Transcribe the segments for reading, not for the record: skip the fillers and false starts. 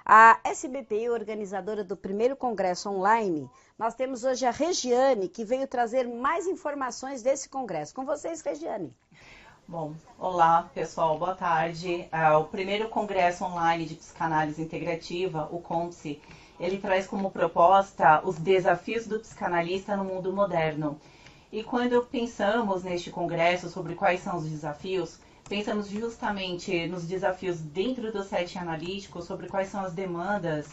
A SBPI, organizadora do primeiro congresso online, nós temos hoje a Regiane, que veio trazer mais informações desse congresso. Com vocês, Regiane. Bom, olá pessoal, boa tarde. O primeiro congresso online de psicanálise integrativa, o CONPSE, ele traz como proposta os desafios do psicanalista no mundo moderno. E quando pensamos neste congresso sobre quais são os desafios, pensamos justamente nos desafios dentro do setting analítico, sobre quais são as demandas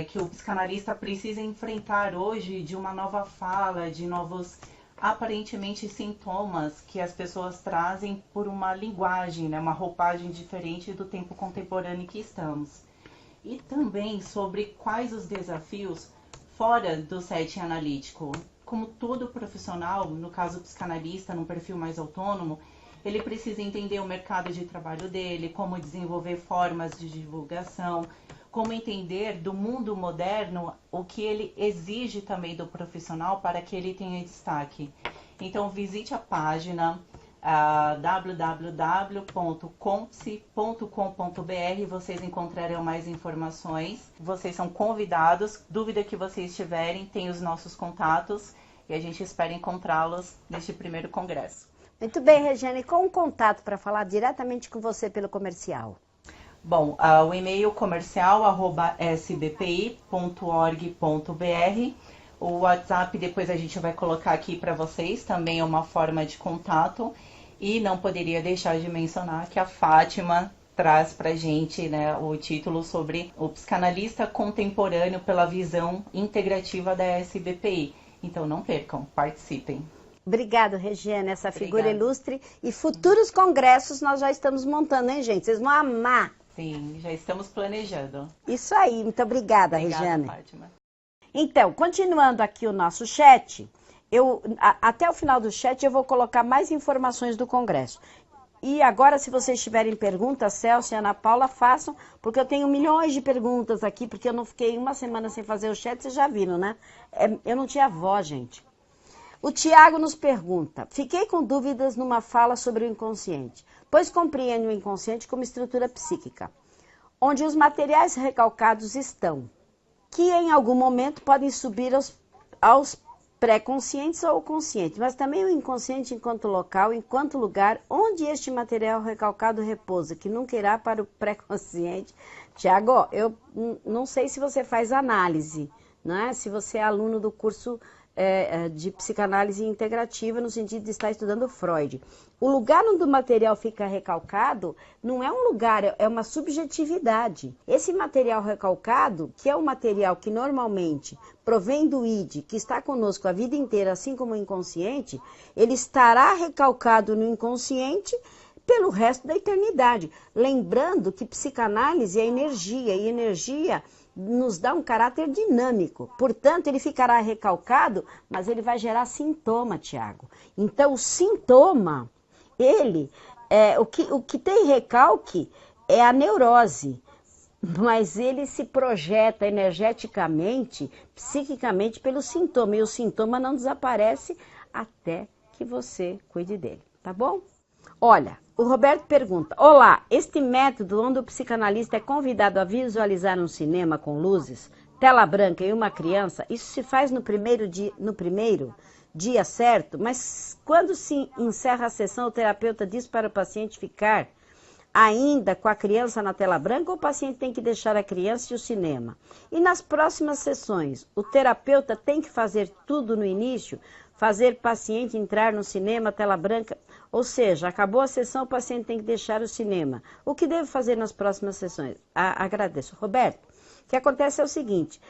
que o psicanalista precisa enfrentar hoje de uma nova fala, de novos, aparentemente, sintomas que as pessoas trazem por uma linguagem, né, uma roupagem diferente do tempo contemporâneo em que estamos. E também sobre quais os desafios fora do setting analítico. Como todo profissional, no caso psicanalista, num perfil mais autônomo, ele precisa entender o mercado de trabalho dele, como desenvolver formas de divulgação, como entender do mundo moderno o que ele exige também do profissional para que ele tenha destaque. Então visite a página www.compse.com.br, vocês encontrarão mais informações. Vocês são convidados, dúvida que vocês tiverem, tem os nossos contatos e a gente espera encontrá-los neste primeiro congresso. Muito bem, Regiane, qual um contato para falar diretamente com você pelo comercial? Bom, o e-mail comercial @sbpi.org.br. O WhatsApp depois a gente vai colocar aqui para vocês, também é uma forma de contato. E não poderia deixar de mencionar que a Fátima traz para a gente, né, o título sobre o psicanalista contemporâneo pela visão integrativa da SBPI. Então não percam, participem. Obrigada, Regiane, essa figura ilustre. E futuros congressos nós já estamos montando, hein, gente? Vocês vão amar. Sim, já estamos planejando. Isso aí, muito obrigada, Regiane. Fátima. Então, continuando aqui o nosso chat, até o final do chat eu vou colocar mais informações do congresso. E agora, se vocês tiverem perguntas, Celso e Ana Paula, façam, porque eu tenho milhões de perguntas aqui, porque eu não fiquei uma semana sem fazer o chat, vocês já viram, né? Eu não tinha voz, gente. O Tiago nos pergunta, fiquei com dúvidas numa fala sobre o inconsciente, pois compreendo o inconsciente como estrutura psíquica, onde os materiais recalcados estão, que em algum momento podem subir aos pré-conscientes ou conscientes, mas também o inconsciente enquanto local, enquanto lugar onde este material recalcado repousa, que nunca irá para o pré-consciente. Tiago, eu não sei se você faz análise, né? Se você é aluno do curso de psicanálise integrativa, no sentido de estar estudando Freud. O lugar onde o material fica recalcado não é um lugar, é uma subjetividade. Esse material recalcado, que é um material que normalmente provém do id, que está conosco a vida inteira, assim como o inconsciente, ele estará recalcado no inconsciente pelo resto da eternidade. Lembrando que psicanálise é energia, e energia nos dá um caráter dinâmico. Portanto, ele ficará recalcado, mas ele vai gerar sintoma, Tiago. Então, o sintoma, o que tem recalque é a neurose, mas ele se projeta energeticamente, psiquicamente, pelo sintoma. E o sintoma não desaparece até que você cuide dele, tá bom? Olha, o Roberto pergunta, olá, este método onde o psicanalista é convidado a visualizar um cinema com luzes, tela branca e uma criança, isso se faz no primeiro dia certo, mas quando se encerra a sessão, o terapeuta diz para o paciente ficar ainda com a criança na tela branca ou o paciente tem que deixar a criança e o cinema? E nas próximas sessões, o terapeuta tem que fazer tudo no início, fazer o paciente entrar no cinema, tela branca, ou seja, acabou a sessão, o paciente tem que deixar o cinema. O que devo fazer nas próximas sessões? Agradeço. Roberto, o que acontece é o seguinte,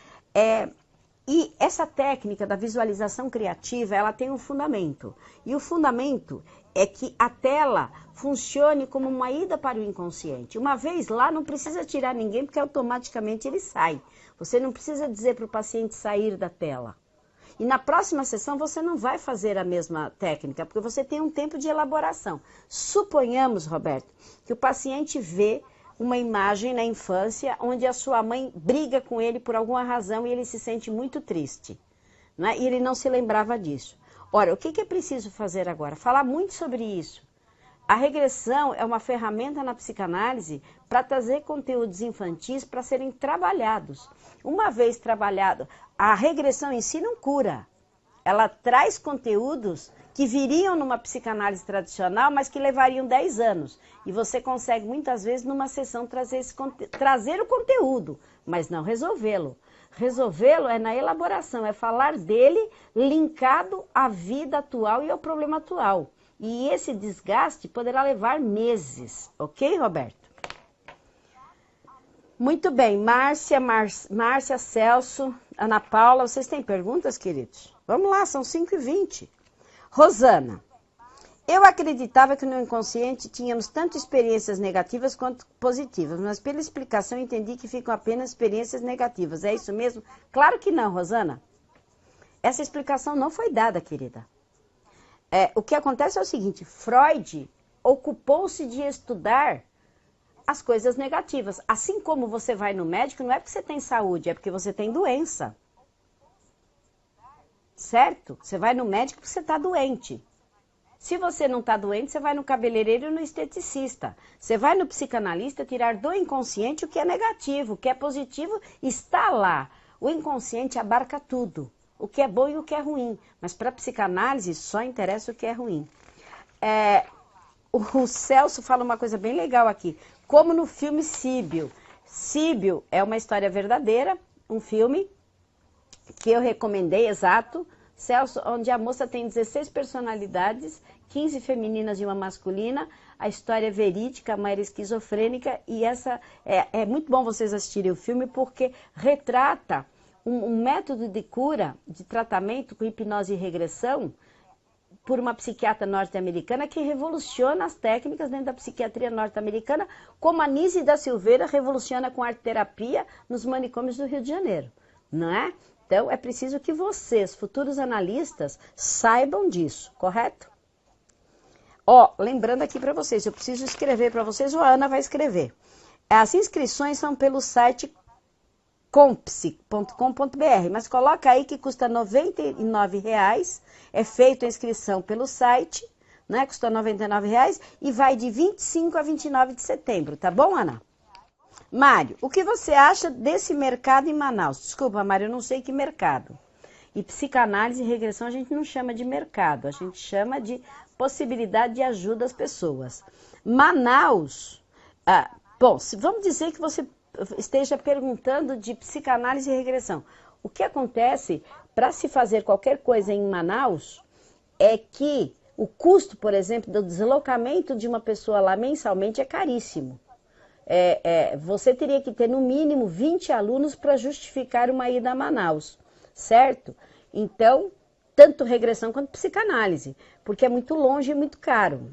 e essa técnica da visualização criativa, ela tem um fundamento. E o fundamento é que a tela funcione como uma ida para o inconsciente. Uma vez lá, não precisa tirar ninguém, porque automaticamente ele sai. Você não precisa dizer para o paciente sair da tela. E na próxima sessão você não vai fazer a mesma técnica, porque você tem um tempo de elaboração. Suponhamos, Roberto, que o paciente vê uma imagem na infância onde a sua mãe briga com ele por alguma razão e ele se sente muito triste, né? E ele não se lembrava disso. Ora, o que é preciso fazer agora? Falar muito sobre isso. A regressão é uma ferramenta na psicanálise para trazer conteúdos infantis para serem trabalhados. Uma vez trabalhado, a regressão em si não cura. Ela traz conteúdos que viriam numa psicanálise tradicional, mas que levariam 10 anos. E você consegue muitas vezes numa sessão trazer o conteúdo, mas não resolvê-lo. Resolvê-lo é na elaboração, é falar dele linkado à vida atual e ao problema atual. E esse desgaste poderá levar meses, ok, Roberto? Muito bem, Márcia, Celso, Ana Paula, vocês têm perguntas, queridos? Vamos lá, são 5h20. Rosana, eu acreditava que no inconsciente tínhamos tanto experiências negativas quanto positivas, mas pela explicação entendi que ficam apenas experiências negativas. É isso mesmo? Claro que não, Rosana. Essa explicação não foi dada, querida. O que acontece é o seguinte, Freud ocupou-se de estudar as coisas negativas. Assim como você vai no médico, não é porque você tem saúde, é porque você tem doença. Certo? Você vai no médico porque você está doente. Se você não está doente, você vai no cabeleireiro e no esteticista. Você vai no psicanalista tirar do inconsciente o que é negativo, o que é positivo está lá. O inconsciente abarca tudo, o que é bom e o que é ruim. Mas para a psicanálise só interessa o que é ruim. O Celso fala uma coisa bem legal aqui. Como no filme Síbio. Síbio é uma história verdadeira, um filme que eu recomendei, exato, Celso, onde a moça tem 16 personalidades, 15 femininas e uma masculina, a história é verídica, a mãe era esquizofrênica, e essa é muito bom vocês assistirem o filme, porque retrata um método de cura, de tratamento com hipnose e regressão, por uma psiquiatra norte-americana que revoluciona as técnicas dentro da psiquiatria norte-americana, como a Nise da Silveira revoluciona com arte-terapia nos manicômios do Rio de Janeiro, não é? Então, é preciso que vocês, futuros analistas, saibam disso, correto? Lembrando aqui para vocês, eu preciso escrever para vocês, ou a Ana vai escrever. As inscrições são pelo site compsi.com.br, mas coloca aí que custa R$ 99,00, é feita a inscrição pelo site, né? Custa R$ 99,00 e vai de 25 a 29 de setembro, tá bom, Ana? Mário, o que você acha desse mercado em Manaus? Desculpa, Mário, eu não sei que mercado. E psicanálise e regressão a gente não chama de mercado, a gente chama de possibilidade de ajuda às pessoas. Manaus, vamos dizer que você esteja perguntando de psicanálise e regressão. O que acontece para se fazer qualquer coisa em Manaus é que o custo, por exemplo, do deslocamento de uma pessoa lá mensalmente é caríssimo. Você teria que ter no mínimo 20 alunos para justificar uma ida a Manaus, certo? Então, tanto regressão quanto psicanálise, porque é muito longe e muito caro.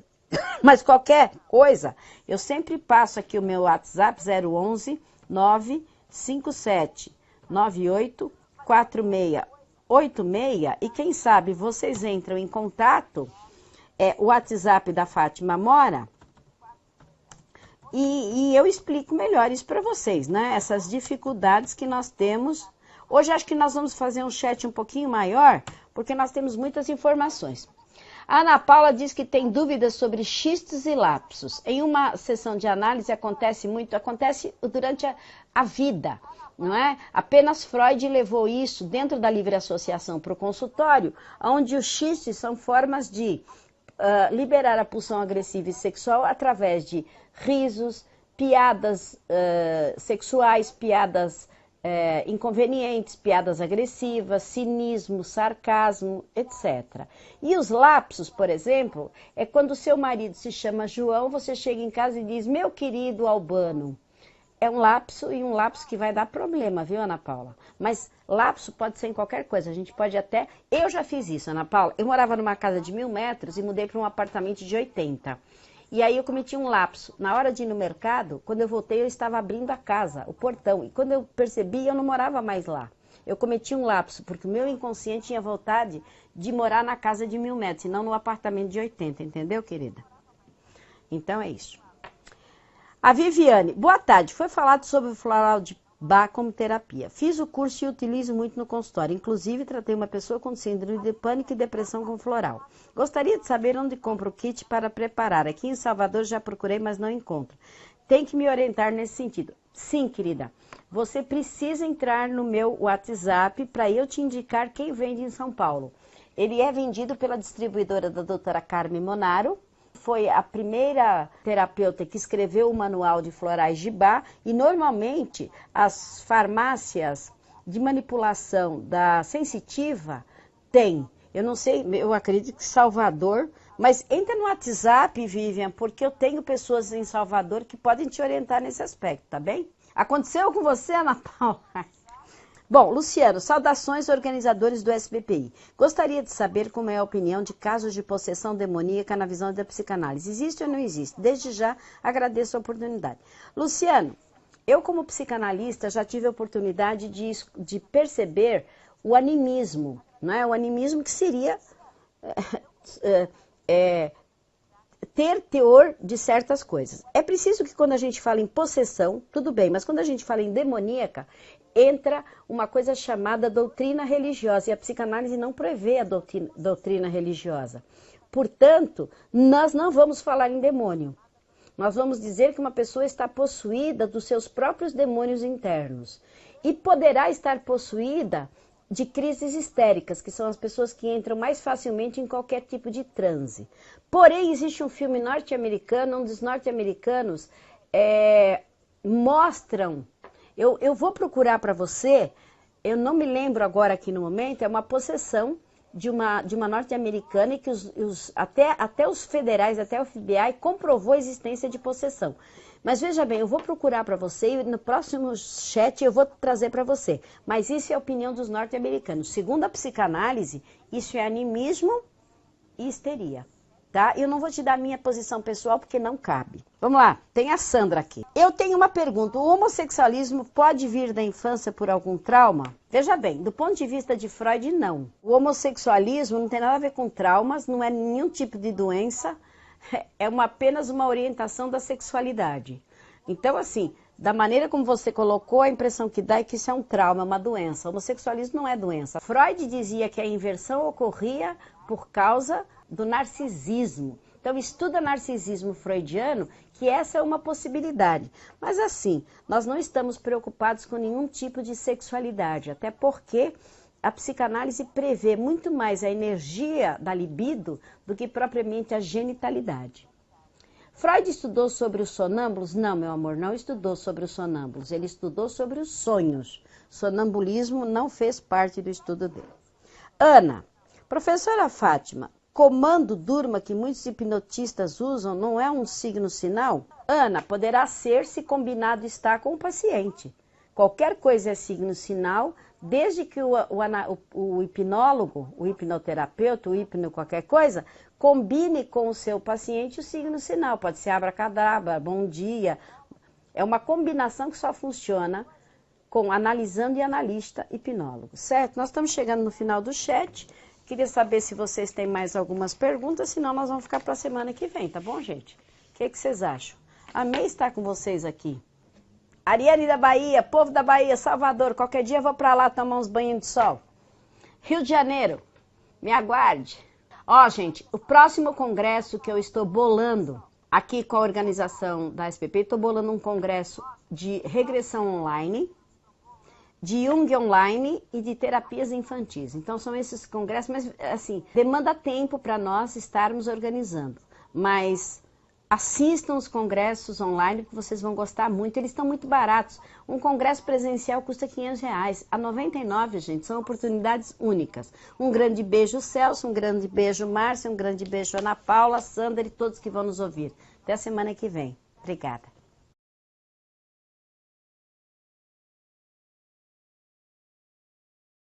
Mas qualquer coisa, eu sempre passo aqui o meu WhatsApp 011 957 98 4686 e quem sabe vocês entram em contato, o WhatsApp da Fátima Mora, e eu explico melhor isso para vocês, né? Essas dificuldades que nós temos. Hoje acho que nós vamos fazer um chat um pouquinho maior, porque nós temos muitas informações. A Ana Paula diz que tem dúvidas sobre xistos e lapsos. Em uma sessão de análise acontece durante a vida, não é? Apenas Freud levou isso dentro da livre associação para o consultório, onde os xistes são formas de liberar a pulsão agressiva e sexual através de risos, piadas sexuais, piadas inconvenientes, piadas agressivas, cinismo, sarcasmo, etc. E os lapsos, por exemplo, é quando o seu marido se chama João, você chega em casa e diz, meu querido Albano. É um lapso e um lapso que vai dar problema, viu, Ana Paula? Mas lapso pode ser em qualquer coisa, a gente pode até... Eu já fiz isso, Ana Paula. Eu morava numa casa de 1000 metros e mudei para um apartamento de 80. E aí eu cometi um lapso. Na hora de ir no mercado, quando eu voltei, eu estava abrindo a casa, o portão. E quando eu percebi, eu não morava mais lá. Eu cometi um lapso, porque o meu inconsciente tinha vontade de morar na casa de 1000 metros, e não no apartamento de 80, entendeu, querida? Então é isso. A Viviane, boa tarde. Foi falado sobre o floral de Bach como terapia. Fiz o curso e utilizo muito no consultório. Inclusive, tratei uma pessoa com síndrome de pânico e depressão com floral. Gostaria de saber onde compro o kit para preparar. Aqui em Salvador já procurei, mas não encontro. Tem que me orientar nesse sentido. Sim, querida. Você precisa entrar no meu WhatsApp para eu te indicar quem vende em São Paulo. Ele é vendido pela distribuidora da doutora Carmen Monaro. Foi a primeira terapeuta que escreveu o manual de florais de Bach e normalmente as farmácias de manipulação da sensitiva têm. Eu não sei, eu acredito que Salvador, mas entra no WhatsApp, Vivian, porque eu tenho pessoas em Salvador que podem te orientar nesse aspecto, tá bem? Aconteceu com você, Ana Paula? Bom, Luciano, saudações organizadores do SBPI. Gostaria de saber como é a opinião de casos de possessão demoníaca na visão da psicanálise. Existe ou não existe? Desde já agradeço a oportunidade. Luciano, eu como psicanalista já tive a oportunidade de perceber o animismo, não é? O animismo que seria ter teor de certas coisas. É preciso que quando a gente fala em possessão, tudo bem, mas quando a gente fala em demoníaca, entra uma coisa chamada doutrina religiosa, e a psicanálise não prevê a doutrina religiosa. Portanto, nós não vamos falar em demônio. Nós vamos dizer que uma pessoa está possuída dos seus próprios demônios internos. E poderá estar possuída de crises histéricas, que são as pessoas que entram mais facilmente em qualquer tipo de transe. Porém, existe um filme norte-americano, onde os norte-americanos mostram... Eu vou procurar para você, eu não me lembro agora aqui no momento, é uma possessão de uma norte-americana e que até os federais, até o FBI, comprovou a existência de possessão. Mas veja bem, eu vou procurar para você e no próximo chat eu vou trazer para você. Mas isso é a opinião dos norte-americanos. Segundo a psicanálise, isso é animismo e histeria. Tá? Eu não vou te dar a minha posição pessoal porque não cabe. Vamos lá, tem a Sandra aqui. Eu tenho uma pergunta, o homossexualismo pode vir da infância por algum trauma? Veja bem, do ponto de vista de Freud, não. O homossexualismo não tem nada a ver com traumas, não é nenhum tipo de doença, é apenas uma orientação da sexualidade. Então, assim, da maneira como você colocou, a impressão que dá é que isso é um trauma, é uma doença. O homossexualismo não é doença. Freud dizia que a inversão ocorria por causa do narcisismo. Então, estuda narcisismo freudiano, que essa é uma possibilidade. Mas assim, nós não estamos preocupados com nenhum tipo de sexualidade, até porque a psicanálise prevê muito mais a energia da libido do que propriamente a genitalidade. Freud estudou sobre os sonâmbulos? Não, meu amor, não estudou sobre os sonâmbulos. Ele estudou sobre os sonhos. Sonambulismo não fez parte do estudo dele. Ana, professora Fátima, comando durma que muitos hipnotistas usam não é um signo sinal? Ana, poderá ser se combinado está com o paciente. Qualquer coisa é signo sinal, desde que o hipnólogo, o hipnoterapeuta, o qualquer coisa, combine com o seu paciente o signo sinal. Pode ser abracadabra, bom dia. É uma combinação que só funciona com analisando e analista hipnólogo, certo? Nós estamos chegando no final do chat. Queria saber se vocês têm mais algumas perguntas, senão nós vamos ficar para a semana que vem, tá bom, gente? O que vocês acham? Amei estar com vocês aqui. Ariane da Bahia, povo da Bahia, Salvador, qualquer dia eu vou para lá tomar uns banhos de sol. Rio de Janeiro, me aguarde. Ó, gente, o próximo congresso que eu estou bolando aqui com a organização da SPP, estou bolando um congresso de regressão online, de Jung online e de terapias infantis. Então são esses congressos, mas assim, demanda tempo para nós estarmos organizando. Mas assistam os congressos online que vocês vão gostar muito, eles estão muito baratos. Um congresso presencial custa R$500, a 99, gente, são oportunidades únicas. Um grande beijo, Celso, um grande beijo, Márcia, um grande beijo, Ana Paula, Sandra e todos que vão nos ouvir. Até a semana que vem. Obrigada.